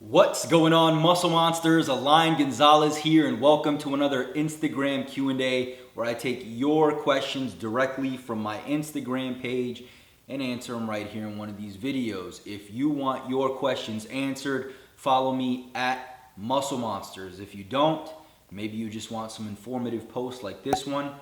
What's going on, Muscle Monsters? Alain Gonzalez here, and welcome to another Instagram Q&A where I take your questions directly from my Instagram page and answer them right here in one of these videos. If you want your questions answered, follow me at Muscle Monsters. If you don't, maybe you just want some informative posts like this one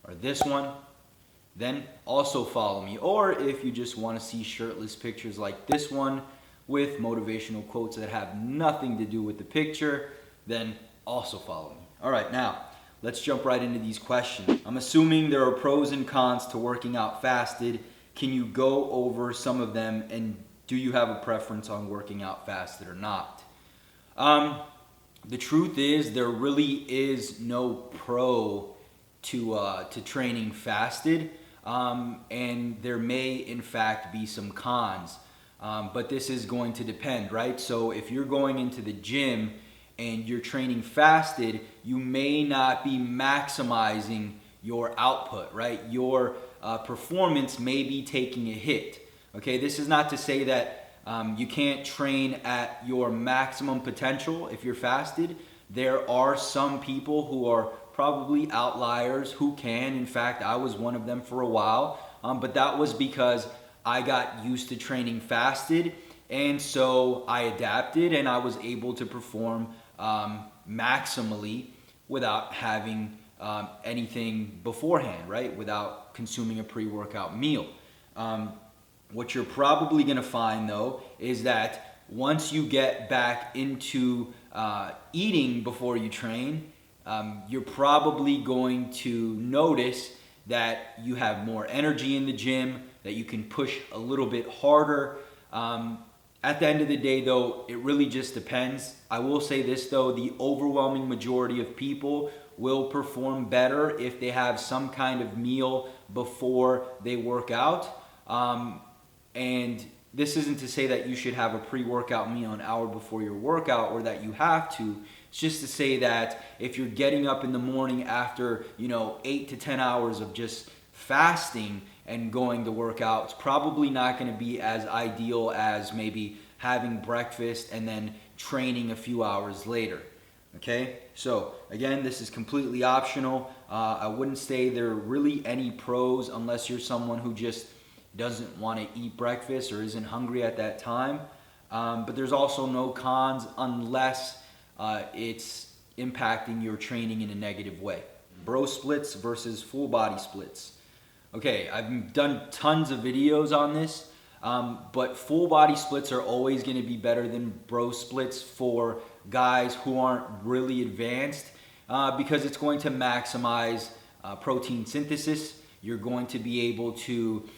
or this one, then also follow me. Or if you just want to see shirtless pictures like this one with motivational quotes that have nothing to do with the picture, then also follow me. All right, now let's jump right into these questions. I'm assuming there are pros and cons to working out fasted. Can you go over some of them, and do you have a preference on working out fasted or not? The truth is, there really is no pro to training fasted, and there may in fact be some cons. But this is going to depend, right? So if you're going into the gym and you're training fasted, you may not be maximizing your output, right? Your performance may be taking a hit. Okay, this is not to say that you can't train at your maximum potential if you're fasted. There are some people who are probably outliers who can. In fact, I was one of them for a while, but that was because I got used to training fasted, and so I adapted and I was able to perform maximally without having anything beforehand, right? Without consuming a pre-workout meal. What you're probably going to find though is that once you get back into eating before you train, you're probably going to notice that you have more energy in the gym, that you can push a little bit harder. At the end of the day though, it really just depends. I will say this though, the overwhelming majority of people will perform better if they have some kind of meal before they work out. And this isn't to say that you should have a pre-workout meal an hour before your workout or that you have to. It's just to say that if you're getting up in the morning after 8 to 10 hours of just fasting and going to work out, it's probably not going to be as ideal as maybe having breakfast and then training a few hours later. Okay, so again, this is completely optional. I wouldn't say there are really any pros unless you're someone who just doesn't want to eat breakfast or isn't hungry at that time. But there's also no cons unless it's impacting your training in a negative way. Bro splits versus full body splits. Okay, I've done tons of videos on this, but full body splits are always going to be better than bro splits for guys who aren't really advanced because it's going to maximize protein synthesis. You're going to be able to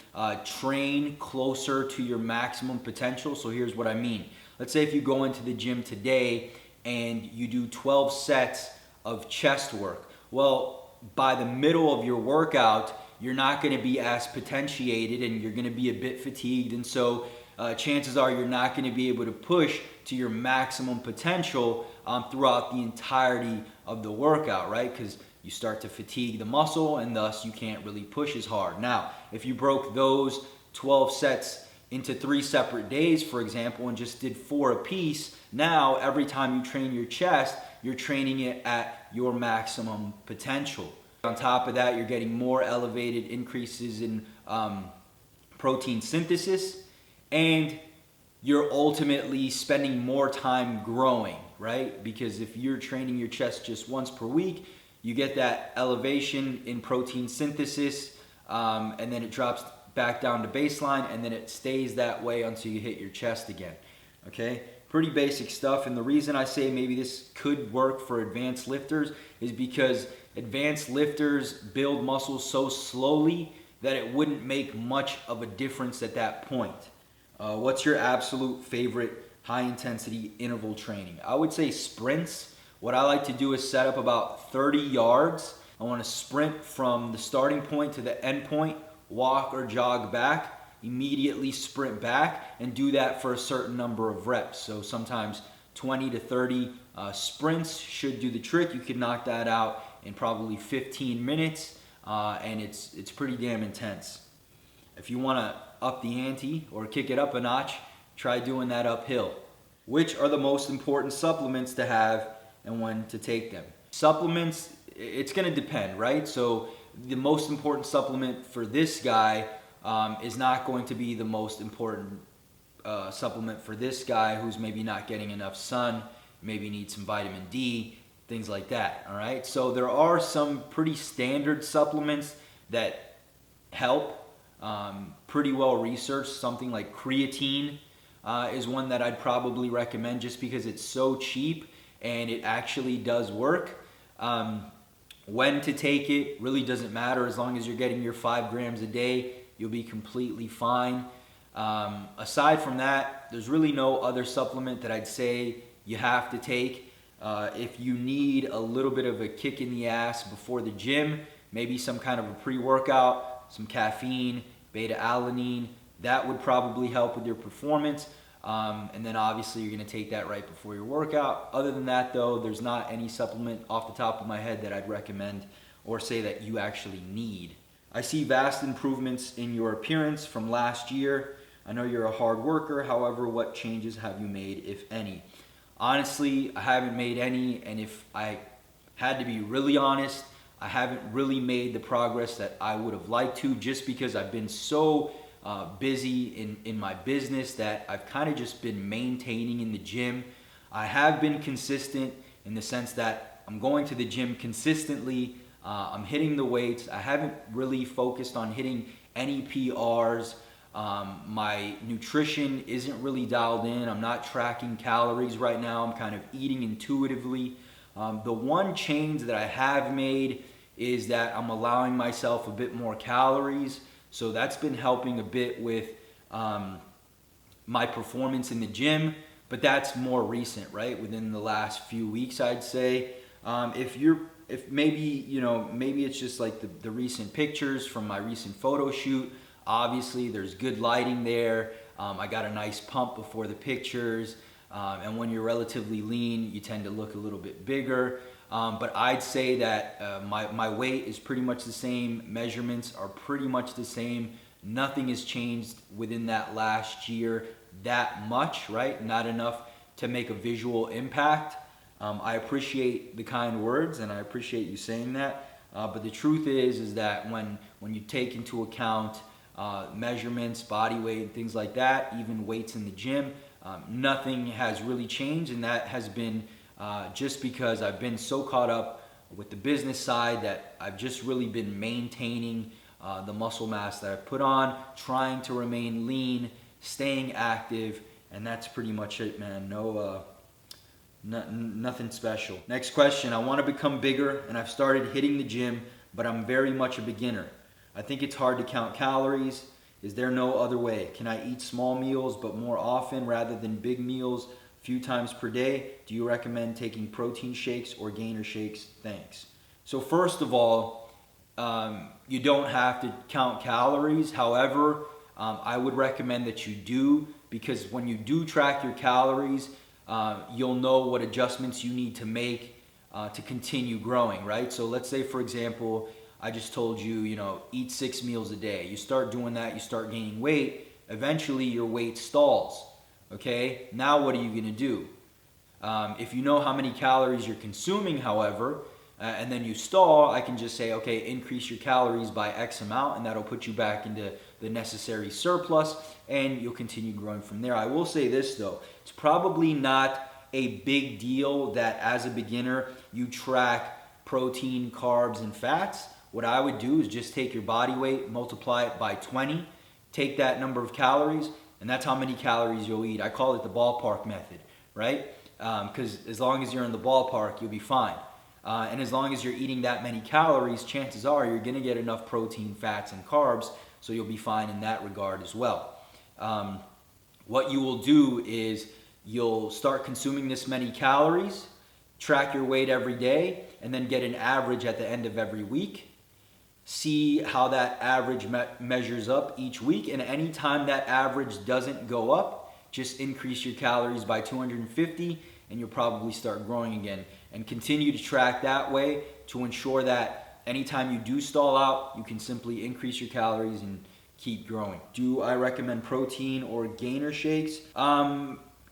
train closer to your maximum potential. So here's what I mean. Let's say if you go into the gym today and you do 12 sets of chest work. Well, by the middle of your workout, you're not going to be as potentiated and you're going to be a bit fatigued. And so chances are you're not going to be able to push to your maximum potential throughout the entirety of the workout, right? Because you start to fatigue the muscle and thus you can't really push as hard. Now, if you broke those 12 sets into 3 separate days, for example, and just did 4 apiece, now every time you train your chest, you're training it at your maximum potential. On top of that, you're getting more elevated increases in protein synthesis, and you're ultimately spending more time growing, right? Because if you're training your chest just once per week, you get that elevation in protein synthesis, and then it drops back down to baseline, and then it stays that way until you hit your chest again. Okay? Pretty basic stuff, and the reason I say maybe this could work for advanced lifters is because advanced lifters build muscles so slowly that it wouldn't make much of a difference at that point. What's your absolute favorite high-intensity interval training? I would say sprints. What I like to do is set up about 30 yards. I want to sprint from the starting point to the end point, walk or jog back, immediately sprint back, and do that for a certain number of reps. So sometimes 20 to 30 sprints should do the trick. You can knock that out in probably 15 minutes, and it's pretty damn intense. If you want to up the ante or kick it up a notch, try doing that uphill. Which are the most important supplements to have and when to take them? Supplements, it's going to depend, right? So the most important supplement for this guy is not going to be the most important supplement for this guy who's maybe not getting enough sun, maybe needs some vitamin D, things like that, all right? So there are some pretty standard supplements that help, pretty well researched. Something like creatine is one that I'd probably recommend just because it's so cheap and it actually does work. When to take it really doesn't matter. As long as you're getting your 5 grams a day, you'll be completely fine. Aside from that, there's really no other supplement that I'd say you have to take. If you need a little bit of a kick in the ass before the gym, maybe some kind of a pre-workout, some caffeine, beta-alanine, that would probably help with your performance. And then obviously you're going to take that right before your workout. Other than that though, there's not any supplement off the top of my head that I'd recommend or say that you actually need. I see vast improvements in your appearance from last year. I know you're a hard worker. However, what changes have you made, if any? Honestly, I haven't made any, and if I had to be really honest, I haven't really made the progress that I would have liked to, just because I've been so busy in my business that I've kind of just been maintaining in the gym. I have been consistent in the sense that I'm going to the gym consistently. I'm hitting the weights. I haven't really focused on hitting any PRs. My nutrition isn't really dialed in. I'm not tracking calories right now. I'm kind of eating intuitively. The one change that I have made is that I'm allowing myself a bit more calories. So that's been helping a bit with my performance in the gym, but that's more recent, right? Within the last few weeks, I'd say. If maybe it's just like the recent pictures from my recent photo shoot. Obviously, there's good lighting there. I got a nice pump before the pictures. And when you're relatively lean, you tend to look a little bit bigger. But I'd say that my weight is pretty much the same. Measurements are pretty much the same. Nothing has changed within that last year that much, right? Not enough to make a visual impact. I appreciate the kind words and I appreciate you saying that. But the truth is that when you take into account measurements, body weight, things like that, even weights in the gym, nothing has really changed, and that has been just because I've been so caught up with the business side that I've just really been maintaining the muscle mass that I've put on, trying to remain lean, staying active, and that's pretty much it, man. Nothing special. Next question. I want to become bigger, and I've started hitting the gym, but I'm very much a beginner. I think it's hard to count calories. Is there no other way? Can I eat small meals but more often rather than big meals a few times per day? Do you recommend taking protein shakes or gainer shakes? Thanks. So first of all, you don't have to count calories. However, I would recommend that you do, because when you do track your calories, you'll know what adjustments you need to make to continue growing, right? So let's say, for example, I just told you, eat 6 meals a day. You start doing that, you start gaining weight. Eventually, your weight stalls, okay? Now what are you gonna do? If you know how many calories you're consuming, however, and then you stall, I can just say, okay, increase your calories by X amount, and that'll put you back into the necessary surplus, and you'll continue growing from there. I will say this, though. It's probably not a big deal that as a beginner, you track protein, carbs, and fats. What I would do is just take your body weight, multiply it by 20, take that number of calories, and that's how many calories you'll eat. I call it the ballpark method, right? Because as long as you're in the ballpark, you'll be fine. And as long as you're eating that many calories, chances are you're going to get enough protein, fats, and carbs, so you'll be fine in that regard as well. What you will do is you'll start consuming this many calories, track your weight every day, and then get an average at the end of every week. See how that average measures up each week, and anytime that average doesn't go up, just increase your calories by 250, and you'll probably start growing again. And continue to track that way to ensure that anytime you do stall out, you can simply increase your calories and keep growing. Do I recommend protein or gainer shakes?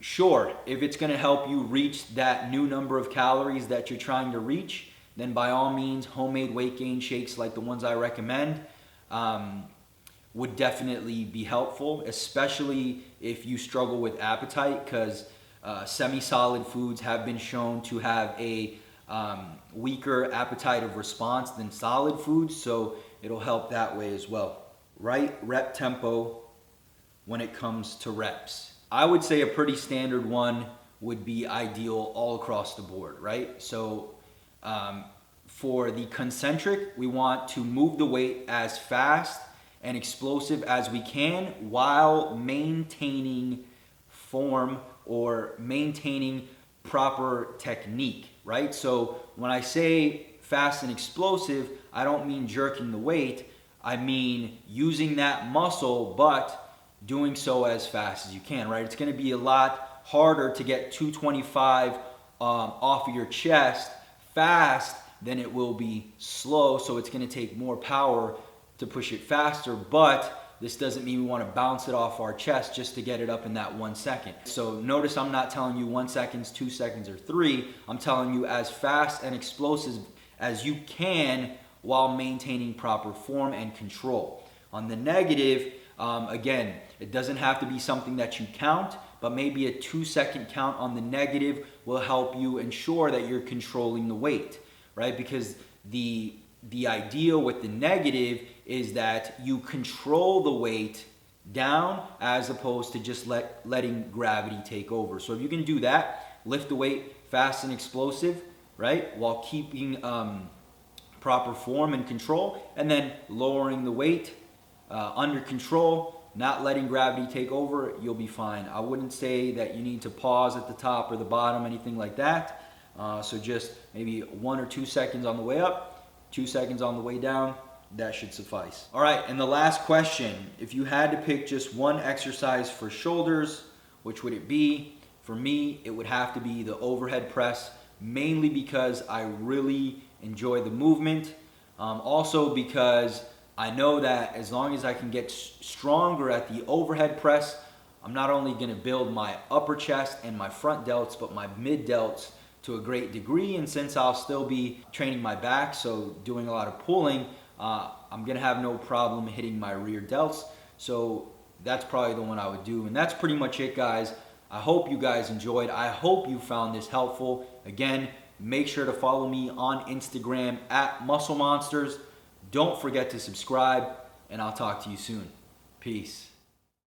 Sure, if it's going to help you reach that new number of calories that you're trying to reach, then by all means, homemade weight gain shakes like the ones I recommend would definitely be helpful, especially if you struggle with appetite, because semi-solid foods have been shown to have a weaker appetitive response than solid foods, so it'll help that way as well. Right rep tempo when it comes to reps. I would say a pretty standard one would be ideal all across the board, right? So for the concentric, we want to move the weight as fast and explosive as we can while maintaining form or maintaining proper technique, right? So when I say fast and explosive, I don't mean jerking the weight. I mean using that muscle, but doing so as fast as you can, right? It's going to be a lot harder to get 225 off of your chest fast than it will be slow, so it's going to take more power to push it faster, but this doesn't mean we want to bounce it off our chest just to get it up in that 1 second. So notice I'm not telling you 1 second, 2 seconds, or 3. I'm telling you as fast and explosive as you can while maintaining proper form and control. On the negative, again, it doesn't have to be something that you count, but maybe a 2-second count on the negative will help you ensure that you're controlling the weight, right? Because the idea with the negative is that you control the weight down as opposed to just letting gravity take over. So if you can do that, lift the weight fast and explosive, right? While keeping proper form and control, and then lowering the weight under control, not letting gravity take over, you'll be fine. I wouldn't say that you need to pause at the top or the bottom, anything like that. So just maybe 1 or 2 seconds on the way up, 2 seconds on the way down, that should suffice. All right, and the last question, if you had to pick just one exercise for shoulders, which would it be? For me, it would have to be the overhead press, mainly because I really enjoy the movement. Also because I know that as long as I can get stronger at the overhead press, I'm not only going to build my upper chest and my front delts, but my mid delts to a great degree. And since I'll still be training my back, so doing a lot of pulling, I'm going to have no problem hitting my rear delts. So that's probably the one I would do. And that's pretty much it, guys. I hope you guys enjoyed. I hope you found this helpful. Again, make sure to follow me on Instagram at Muscle Monsters. Don't forget to subscribe, and I'll talk to you soon. Peace.